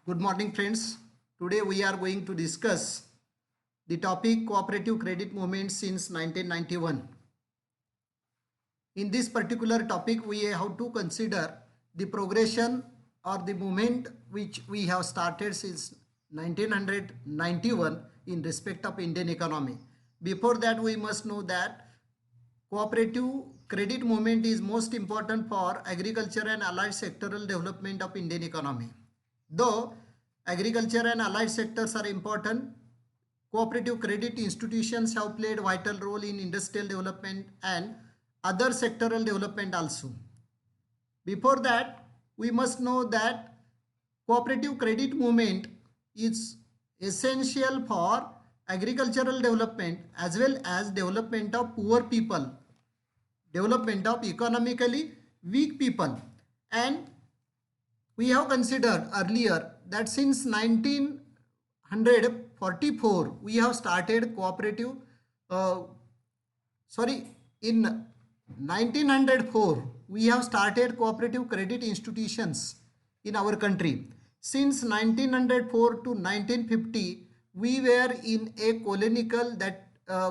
Good morning, friends. Today we are going to discuss the topic cooperative credit movement since 1991. In this particular topic, we have to consider the progression or the movement which we have started since 1991 in respect of Indian economy. Before that, we must know that cooperative credit movement is most important for agriculture and allied sectoral development of Indian economy. Though agriculture and allied sectors are important, cooperative credit institutions have played vital role in industrial development and other sectoral development also. Before that, we must know that cooperative credit movement is essential for agricultural development as well as development of poor people, development of economically weak people. And we have considered earlier that since 1944 we have started cooperative in 1904 we have started cooperative credit institutions in our country. Since 1904 to 1950 we were in a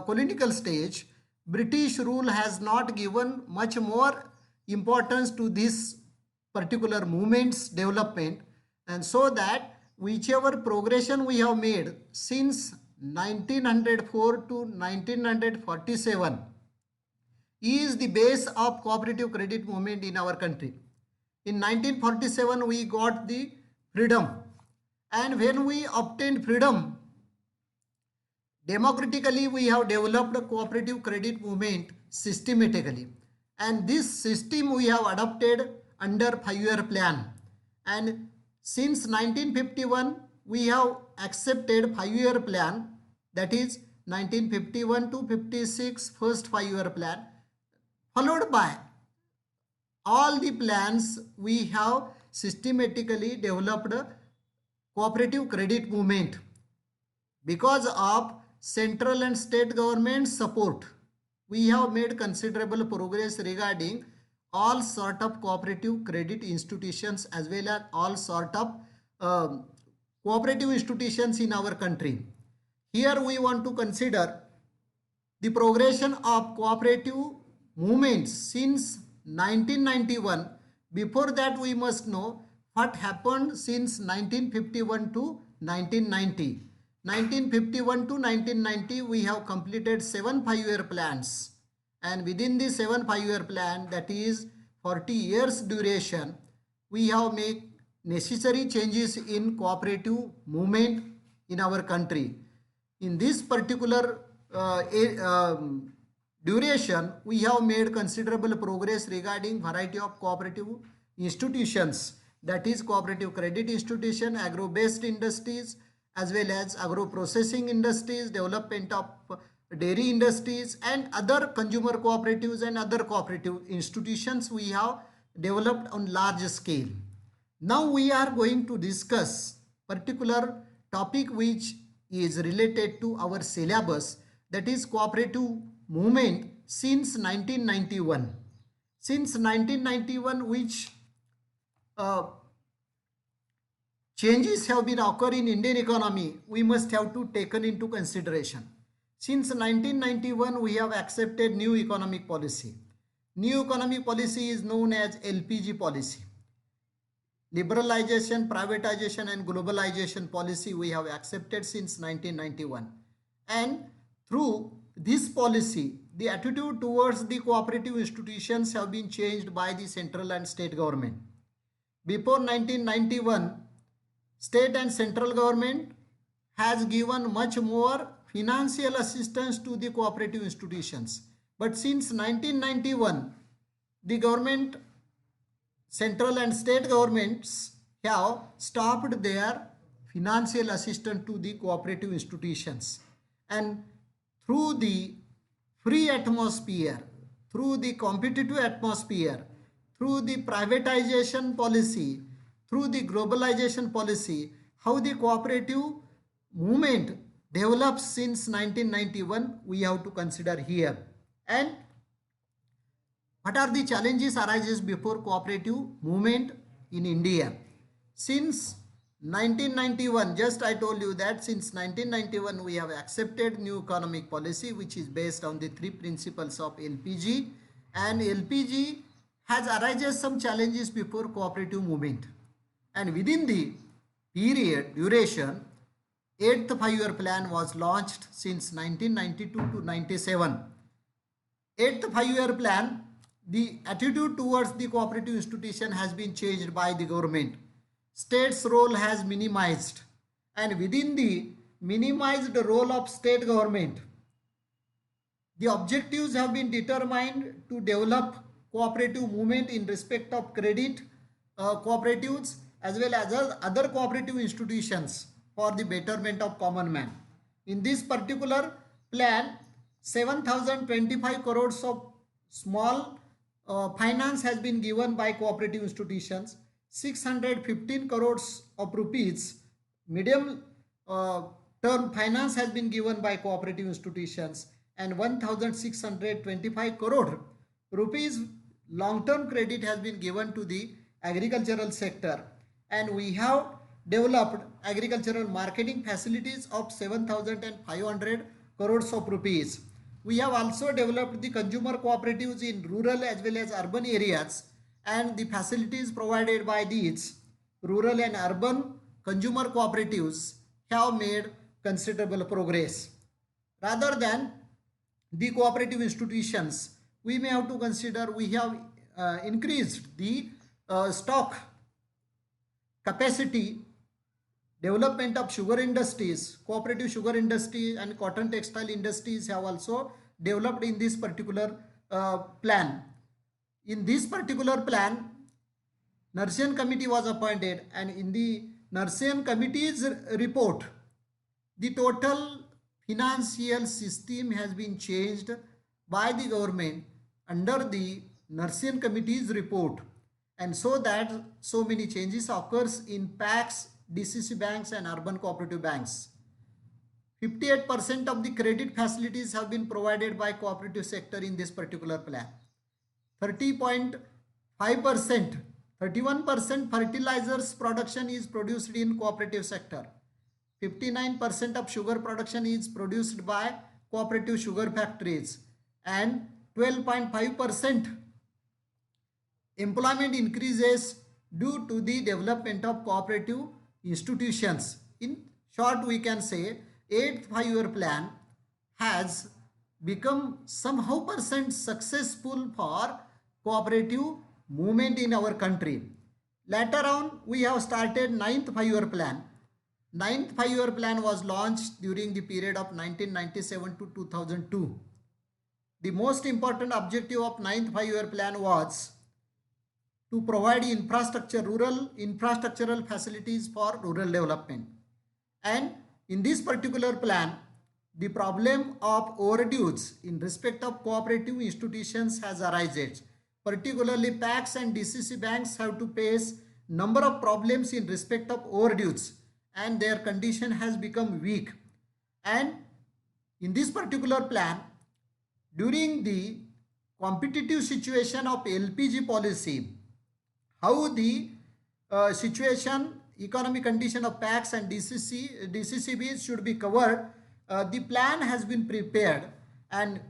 colonial stage. British rule has not given much more importance to this particular movement's development, and so that whichever progression we have made since 1904 to 1947 is the base of cooperative credit movement in our country. In 1947 we got the freedom, and when we obtained freedom, democratically we have developed a cooperative credit movement systematically, and this system we have adopted under 5-year plan. And since 1951 we have accepted 5-year plan, that is 1951 to 56 first 5-year plan, followed by all the plans we have systematically developed cooperative credit movement. Because of central and state government support, we have made considerable progress regarding all sort of cooperative credit institutions as well as all sort of cooperative institutions in our country. Here we want to consider the progression of cooperative movements since 1991. Before that, we must know what happened since 1951 to 1990. 1951 to 1990 we have completed 7 5-year plans, and within the 7 5-year plan, that is 40 years duration, we have made necessary changes in cooperative movement in our country. In this particular duration, we have made considerable progress regarding variety of cooperative institutions, that is cooperative credit institution, agro-based industries, as well as agro-processing industries, development of dairy industries, and other consumer cooperatives and other cooperative institutions we have developed on large scale. Now we are going to discuss particular topic which is related to our syllabus, that is cooperative movement since 1991. Since 1991, which changes have been occurring in Indian economy, we must have to taken into consideration. Since 1991, we have accepted new economic policy. New economic policy is known as LPG policy. Liberalization, privatization and globalization policy we have accepted since 1991. And through this policy, the attitude towards the cooperative institutions have been changed by the central and state government. Before 1991, state and central government has given much more financial assistance to the cooperative institutions. But since 1991, the government, central and state governments have stopped their financial assistance to the cooperative institutions. And through the free atmosphere, through the competitive atmosphere, through the privatization policy, through the globalization policy, how the cooperative movement develops since 1991 we have to consider here. And what are the challenges arises before cooperative movement in India? Since 1991, just I told you that since 1991 we have accepted new economic policy which is based on the three principles of LPG, and LPG has arises some challenges before cooperative movement, and within the period duration 8th 5-year plan was launched since 1992 to 97. 8th 5-year plan, the attitude towards the cooperative institution has been changed by the government. State's role has minimized, and within the minimized role of state government, the objectives have been determined to develop cooperative movement in respect of credit cooperatives as well as other cooperative institutions for the betterment of common man. In this particular plan, 7,025 crores of small finance has been given by cooperative institutions. 615 crores of rupees medium term finance has been given by cooperative institutions, and 1,625 crore rupees long term credit has been given to the agricultural sector, and we have developed agricultural marketing facilities of 7,500 crores of rupees. We have also developed the consumer cooperatives in rural as well as urban areas, and the facilities provided by these rural and urban consumer cooperatives have made considerable progress. Rather than the cooperative institutions, we may have to consider we have increased the stock capacity. Development of sugar industries, cooperative sugar industry and cotton textile industries have also developed in this particular plan. In this particular plan, Narshan committee was appointed, and in the Narshan committee's report, the total financial system has been changed by the government under the Narshan committee's report, and so that so many changes occurs in PACs, DCC banks and urban cooperative banks. 58% of the credit facilities have been provided by cooperative sector in this particular plan. 30.5%, 31% fertilizers production is produced in cooperative sector. 59% of sugar production is produced by cooperative sugar factories, and 12.5% employment increases due to the development of cooperative institutions. In short, we can say 8th 5-year plan has become somehow percent successful for cooperative movement in our country. Later on, we have started 9th 5-year plan. 9th 5-year plan was launched during the period of 1997 to 2002. The most important objective of 9th 5-year plan was to provide infrastructure, rural infrastructural facilities for rural development. And in this particular plan, the problem of overdues in respect of cooperative institutions has arisen. Particularly PACs and DCC banks have to face number of problems in respect of overdues, and their condition has become weak. And in this particular plan, during the competitive situation of LPG policy, how the situation, economic condition of PACs and DCCBs should be covered, the plan has been prepared, and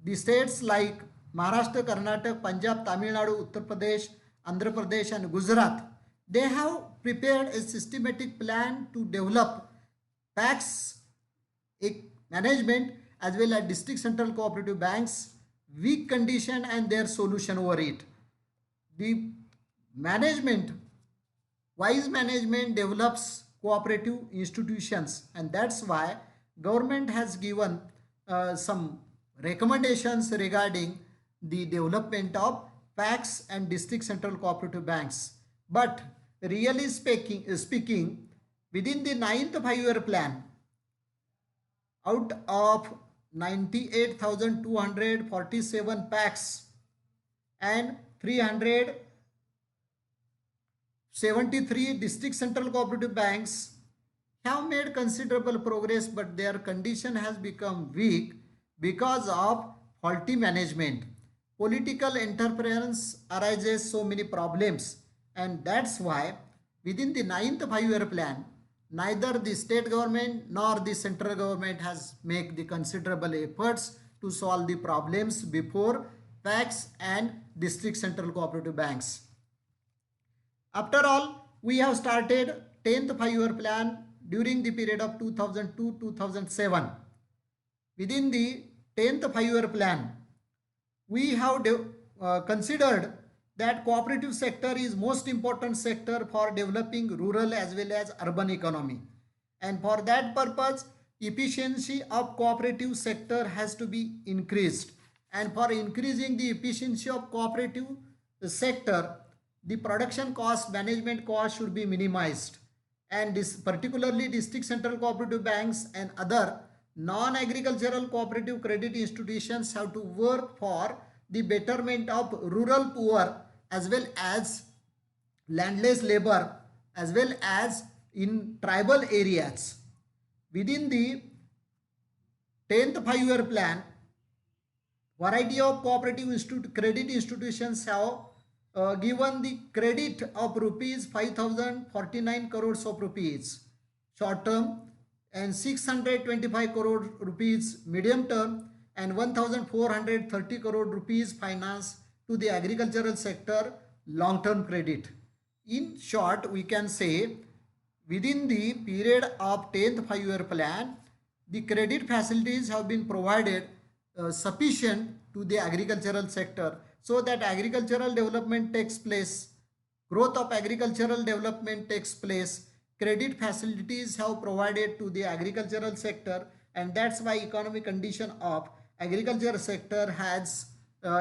the states like Maharashtra, Karnataka, Punjab, Tamil Nadu, Uttar Pradesh, Andhra Pradesh and Gujarat, they have prepared a systematic plan to develop PACs management as well as district central cooperative banks, weak condition and their solution over it. The management, wise management develops cooperative institutions, and that's why government has given some recommendations regarding the development of PACs and district central cooperative banks. But really speaking, within the 9th 5-year plan, out of 98,247 PACs and 373 district central cooperative banks have made considerable progress, but their condition has become weak because of faulty management. Political interference arises so many problems, and that's why within the ninth 5-year plan, neither the state government nor the central government has made the considerable efforts to solve the problems before PACs and district central cooperative banks. After all, we have started 10th 5-year plan during the period of 2002-2007. Within the 10th 5-year plan, we have considered that cooperative sector is most important sector for developing rural as well as urban economy, and for that purpose efficiency of cooperative sector has to be increased, and for increasing the efficiency of cooperative sector, the production cost, management cost should be minimized, and this particularly district central cooperative banks and other non-agricultural cooperative credit institutions have to work for the betterment of rural poor as well as landless labor as well as in tribal areas. Within the 10th 5-year plan, variety of cooperative credit institutions have given the credit of rupees 5049 crores of rupees short term and 625 crore rupees medium term and 1430 crore rupees finance to the agricultural sector long term credit. In short, we can say within the period of 10th 5-year plan, the credit facilities have been provided sufficient to the agricultural sector so that agricultural development takes place, growth of agricultural development takes place, credit facilities have provided to the agricultural sector, and that's why economic condition of agriculture sector has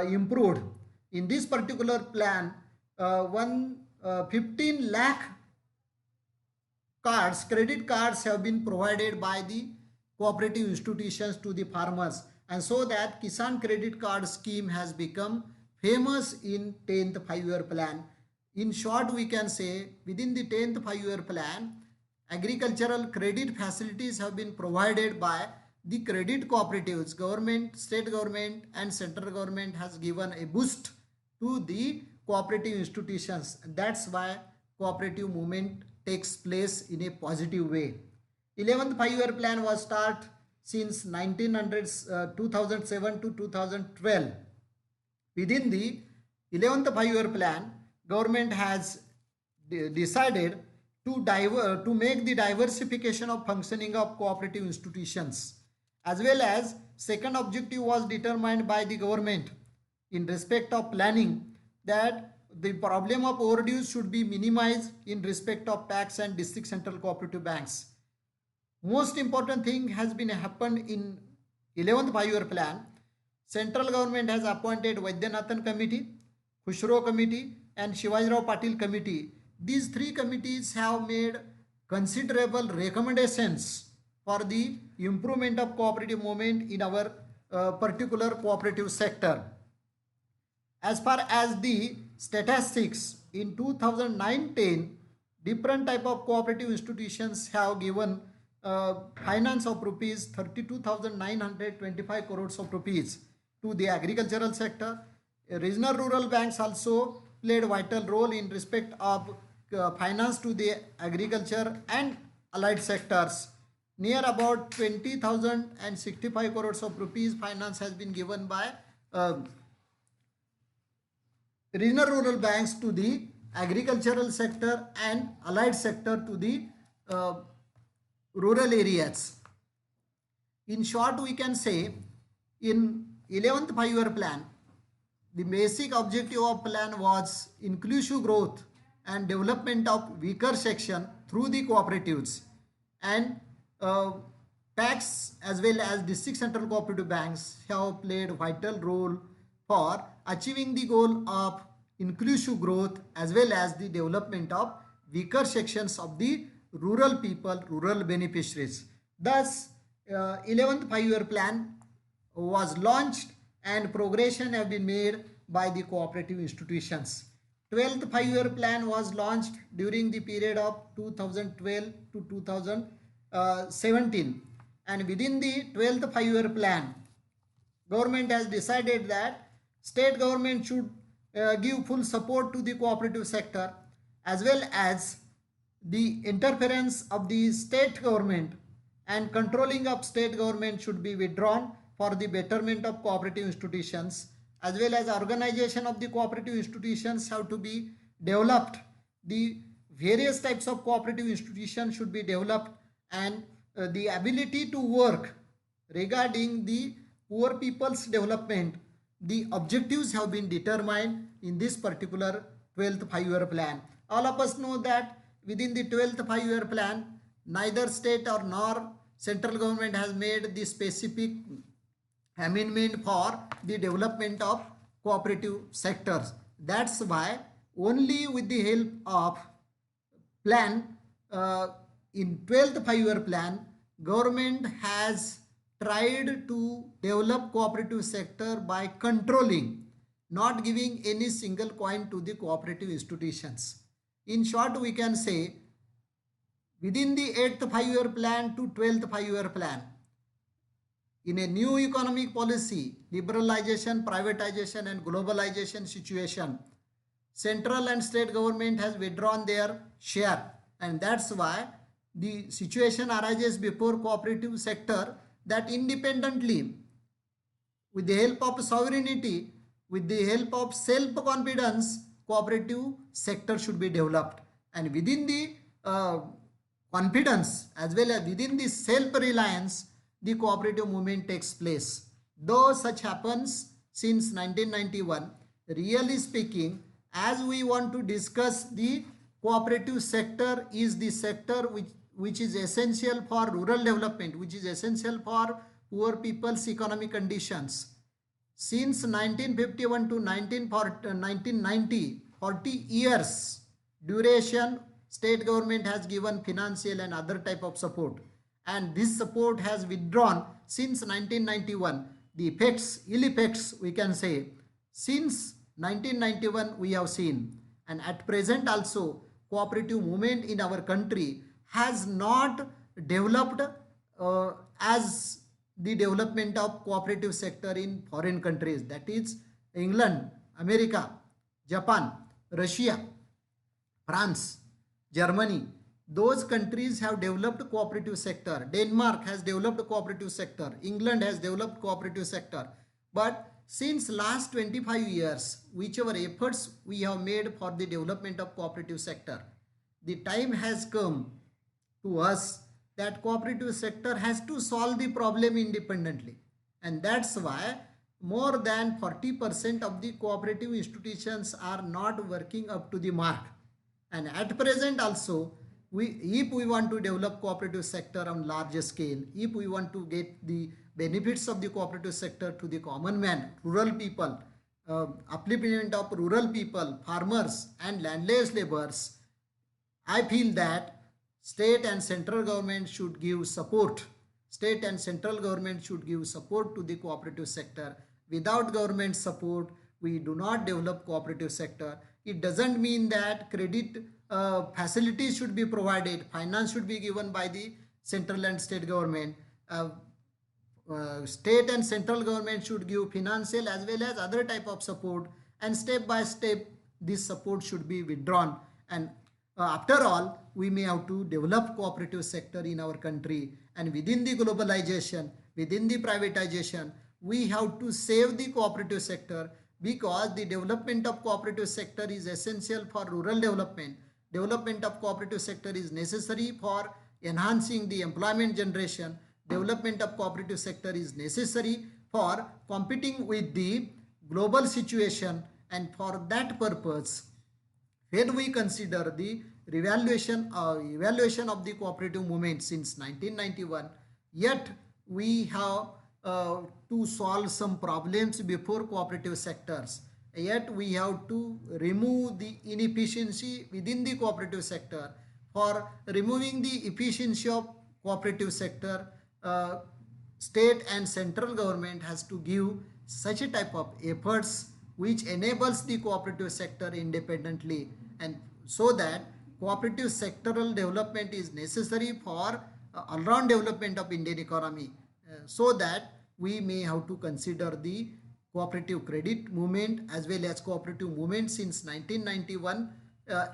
improved. In this particular plan, 15 lakh cards, credit cards have been provided by the cooperative institutions to the farmers, and so that Kisan credit card scheme has become famous in 10th 5-year plan. In short, we can say within the 10th 5-year plan, agricultural credit facilities have been provided by the credit cooperatives. Government, state government and central government has given a boost to the cooperative institutions. That's why cooperative movement takes place in a positive way. 11th 5-year plan was started since 2007 to 2012. Within the 11th 5-year plan, government has decided to make the diversification of functioning of cooperative institutions, as well as second objective was determined by the government in respect of planning that the problem of overdues should be minimized in respect of PACs and district central cooperative banks. Most important thing has been happened in 11th 5-year plan. Central government has appointed Vaidyanathan Committee, Khushro Committee and Shivajirao Patil Committee. These three committees have made considerable recommendations for the improvement of cooperative movement in our particular cooperative sector. As far as the statistics in 2009-10, different type of cooperative institutions have given finance of rupees 32,925 crores of rupees to the agricultural sector. Regional rural banks also played vital role in respect of finance to the agriculture and allied sectors. Near about 20,065 crores of rupees finance has been given by regional rural banks to the agricultural sector and allied sector to the rural areas. In short, we can say in 11th 5-year plan, the basic objective of plan was inclusive growth and development of weaker section through the cooperatives, and PACs as well as district central cooperative banks have played vital role for achieving the goal of inclusive growth as well as the development of weaker sections of the rural people, rural beneficiaries. Thus, 11th 5-year plan was launched and progression have been made by the cooperative institutions. 12th 5-year plan was launched during the period of 2012 to 2017, and within the 12th 5-year plan, government has decided that state government should give full support to the cooperative sector, as well as the interference of the state government and controlling of state government should be withdrawn for the betterment of cooperative institutions, as well as organization of the cooperative institutions have to be developed. The various types of cooperative institutions should be developed, and the ability to work regarding the poor people's development, the objectives have been determined in this particular 12th 5-year plan. All of us know that within the 12th 5-year plan, neither state or nor central government has made the specific amendment for the development of cooperative sectors. That's why only with the help of plan, in 12th 5-year plan, government has tried to develop cooperative sector by controlling, not giving any single coin to the cooperative institutions. In short, we can say within the 8th 5-year plan to 12th 5-year plan, in a new economic policy, liberalization, privatization and globalization situation, central and state government has withdrawn their share, and that's why the situation arises before cooperative sector that independently, with the help of sovereignty, with the help of self-confidence, cooperative sector should be developed, and within the confidence as well as within the self-reliance, the cooperative movement takes place. Though such happens since 1991, really speaking, as we want to discuss the cooperative sector is the sector which is essential for rural development, which is essential for poor people's economic conditions. Since 1951 to 1990, 40 years duration, state government has given financial and other type of support, and this support has withdrawn since 1991. The effects, ill effects we can say, since 1991 we have seen, and at present also cooperative movement in our country has not developed as the development of cooperative sector in foreign countries, that is England, America, Japan, Russia, France, Germany. Those countries have developed cooperative sector. Denmark has developed cooperative sector. England has developed cooperative sector. But since last 25 years, whichever efforts we have made for the development of cooperative sector, the time has come to us that cooperative sector has to solve the problem independently. And that's why more than 40% of the cooperative institutions are not working up to the mark. And at present also, if we want to develop cooperative sector on larger scale, if we want to get the benefits of the cooperative sector to the common man, rural people, upliftment of rural people, farmers and landless laborers, I feel that state and central government should give support. State and central government should give support to the cooperative sector. Without government support, we do not develop cooperative sector. It doesn't mean that credit facilities should be provided, finance should be given by the central and state government. State and central government should give financial as well as other type of support, and step by step this support should be withdrawn. And after all, we may have to develop cooperative sector in our country, and within the globalization, within the privatization, we have to save the cooperative sector, because the development of cooperative sector is essential for rural development. Development of cooperative sector is necessary for enhancing the employment generation. Development of cooperative sector is necessary for competing with the global situation, and for that purpose, when we consider the evaluation of the cooperative movement since 1991, yet we have to solve some problems before cooperative sectors. Yet we have to remove the inefficiency within the cooperative sector. For removing the efficiency of cooperative sector, state and central government has to give such a type of efforts which enables the cooperative sector independently, and so that cooperative sectoral development is necessary for all-round development of Indian economy, so that we may have to consider the cooperative credit movement as well as cooperative movement since 1991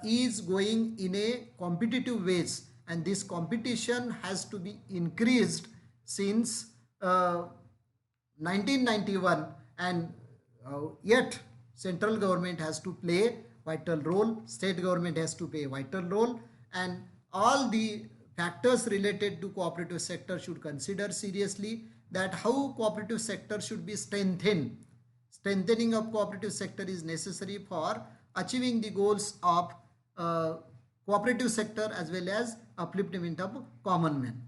is going in a competitive ways, and this competition has to be increased since 1991, and yet central government has to play vital role, state government has to play vital role, and all the factors related to cooperative sector should consider seriously that how cooperative sector should be strengthened. Strengthening of cooperative sector is necessary for achieving the goals of cooperative sector as well as upliftment of common man.